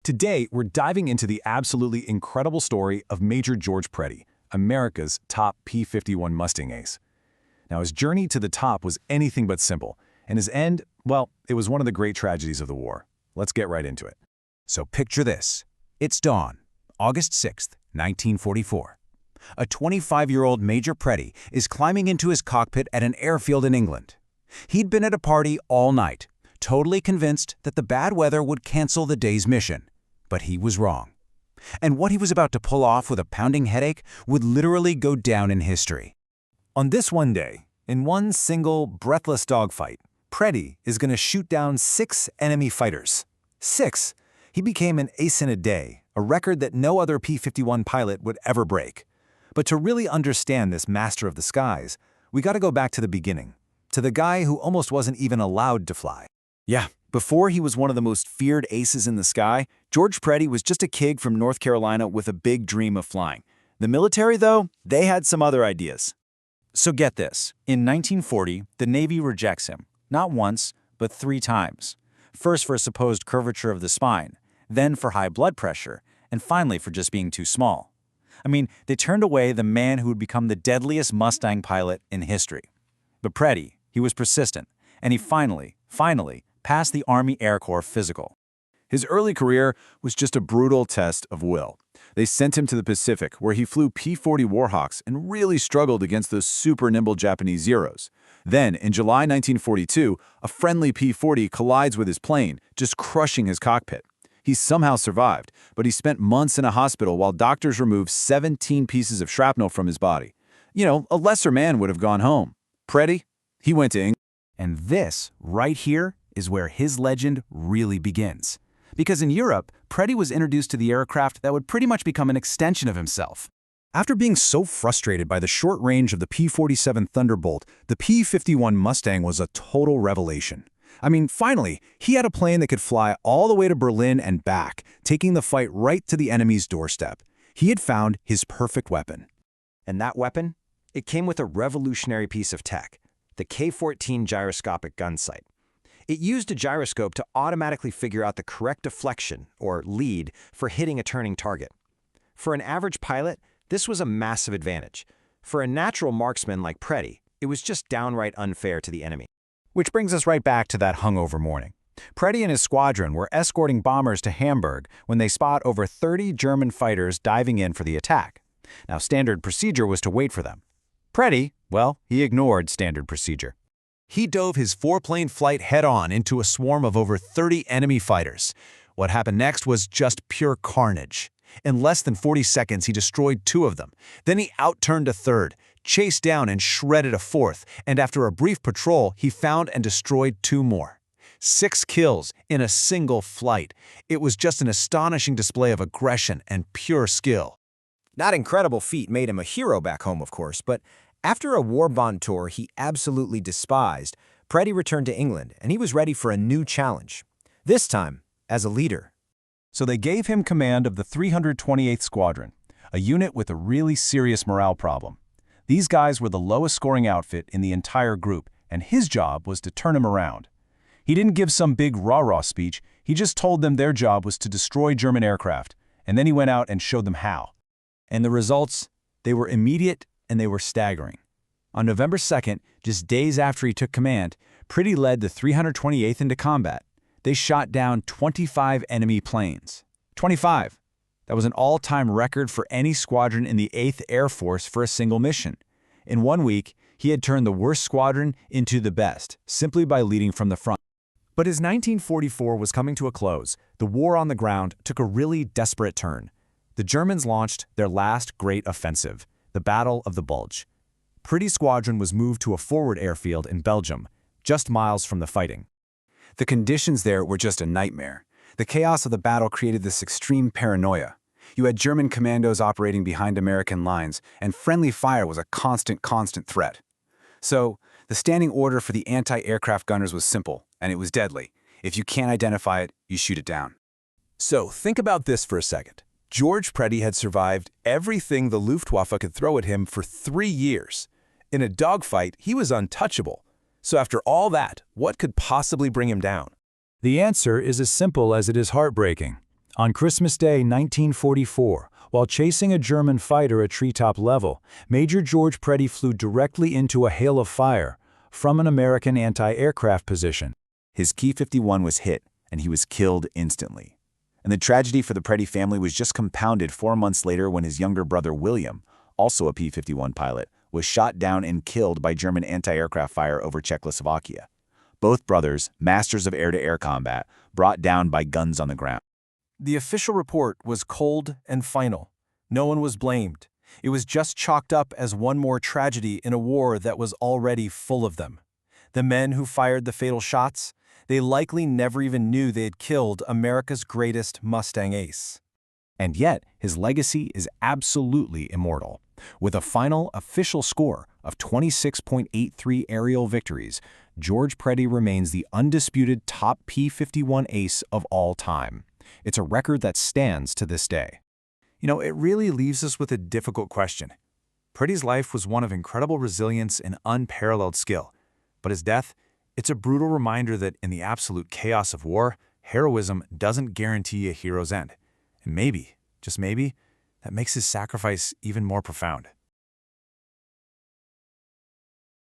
Today, we're diving into the absolutely incredible story of Major George Preddy, America's top P-51 Mustang ace. Now, his journey to the top was anything but simple, and his end, well, it was one of the great tragedies of the war. Let's get right into it. So picture this. It's dawn, August 6th, 1944. A 25-year-old Major Preddy is climbing into his cockpit at an airfield in England. He'd been at a party all night, totally convinced that the bad weather would cancel the day's mission. But he was wrong. And what he was about to pull off with a pounding headache would literally go down in history. On this one day, in one single, breathless dogfight, Preddy is going to shoot down 6 enemy fighters. 6! He became an ace in a day, a record that no other P-51 pilot would ever break. But to really understand this master of the skies, we got to go back to the beginning, to the guy who almost wasn't even allowed to fly. Yeah, before he was one of the most feared aces in the sky, George Preddy was just a kid from North Carolina with a big dream of flying. The military, though, they had some other ideas. So get this, in 1940, the Navy rejects him, not once, but 3 times. First for a supposed curvature of the spine, then for high blood pressure, and finally for just being too small. I mean, they turned away the man who would become the deadliest Mustang pilot in history. But Preddy, he was persistent, and he finally passed the Army Air Corps physical. His early career was just a brutal test of will. They sent him to the Pacific, where he flew P-40 Warhawks and really struggled against those super nimble Japanese Zeros. Then, in July 1942, a friendly P-40 collides with his plane, just crushing his cockpit. He somehow survived, but he spent months in a hospital while doctors removed 17 pieces of shrapnel from his body. You know, a lesser man would have gone home. Preddy, he went to England. And this, right here, is where his legend really begins. Because in Europe, Preddy was introduced to the aircraft that would pretty much become an extension of himself. After being so frustrated by the short range of the P-47 Thunderbolt, the P-51 Mustang was a total revelation. I mean, finally, he had a plane that could fly all the way to Berlin and back, taking the fight right to the enemy's doorstep. He had found his perfect weapon. And that weapon? It came with a revolutionary piece of tech, the K-14 gyroscopic gun sight. It used a gyroscope to automatically figure out the correct deflection, or lead, for hitting a turning target. For an average pilot, this was a massive advantage. For a natural marksman like Preddy, it was just downright unfair to the enemy. Which brings us right back to that hungover morning. Preddy and his squadron were escorting bombers to Hamburg when they spot over 30 German fighters diving in for the attack. Now, standard procedure was to wait for them. Preddy, well, he ignored standard procedure. He dove his 4-plane flight head-on into a swarm of over 30 enemy fighters. What happened next was just pure carnage. In less than 40 seconds, he destroyed 2 of them. Then he outturned a 3rd, chased down and shredded a 4th, and after a brief patrol, he found and destroyed 2 more. 6 kills in a single flight. It was just an astonishing display of aggression and pure skill. That incredible feat made him a hero back home, of course, but after a war bond tour he absolutely despised, Preddy returned to England, and he was ready for a new challenge, this time as a leader. So they gave him command of the 328th Squadron, a unit with a really serious morale problem. These guys were the lowest scoring outfit in the entire group, and his job was to turn them around. He didn't give some big rah-rah speech, he just told them their job was to destroy German aircraft, and then he went out and showed them how. And the results, they were immediate and they were staggering. On November 2nd, just days after he took command, Preddy led the 328th into combat. They shot down 25 enemy planes. 25! That was an all-time record for any squadron in the 8th Air Force for a single mission. In 1 week, he had turned the worst squadron into the best, simply by leading from the front. But as 1944 was coming to a close, the war on the ground took a really desperate turn. The Germans launched their last great offensive, the Battle of the Bulge. Preddy's squadron was moved to a forward airfield in Belgium, just miles from the fighting. The conditions there were just a nightmare. The chaos of the battle created this extreme paranoia. You had German commandos operating behind American lines, and friendly fire was a constant threat. So, the standing order for the anti-aircraft gunners was simple, and it was deadly. If you can't identify it, you shoot it down. So, think about this for a second. George Preddy had survived everything the Luftwaffe could throw at him for 3 years. In a dogfight, he was untouchable. So after all that, what could possibly bring him down? The answer is as simple as it is heartbreaking. On Christmas Day 1944, while chasing a German fighter at treetop level, Major George Preddy flew directly into a hail of fire from an American anti-aircraft position. His P-51 was hit, and he was killed instantly. And the tragedy for the Preddy family was just compounded 4 months later when his younger brother William, also a P-51 pilot, was shot down and killed by German anti-aircraft fire over Czechoslovakia. Both brothers, masters of air-to-air combat, brought down by guns on the ground. The official report was cold and final. No one was blamed. It was just chalked up as one more tragedy in a war that was already full of them. The men who fired the fatal shots, they likely never even knew they had killed America's greatest Mustang ace. And yet, his legacy is absolutely immortal. With a final official score of 26.83 aerial victories, George Preddy remains the undisputed top P-51 ace of all time. It's a record that stands to this day. You know, it really leaves us with a difficult question. Preddy's life was one of incredible resilience and unparalleled skill. But his death, it's a brutal reminder that in the absolute chaos of war, heroism doesn't guarantee a hero's end. And maybe, just maybe, that makes his sacrifice even more profound.